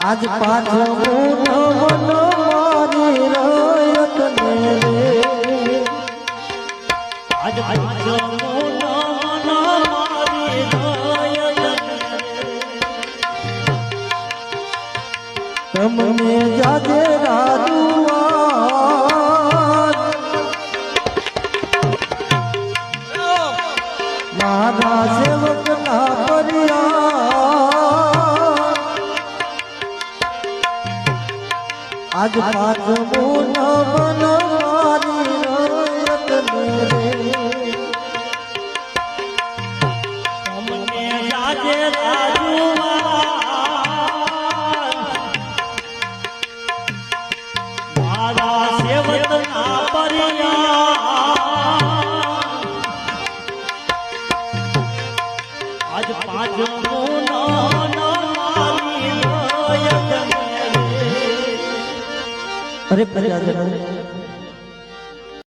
આજ પાછળ મારી રયત ને રે આજ પાછળ મારી રયત તમને જાજે રાજુઆ મારા સેવક ના પરિયા આજ પાછું ન બન મારી રયત ને રે તમને જાજે રાજુઆન મારા સેવકના પરિયા આજ પાંચમું મારી રયત અરે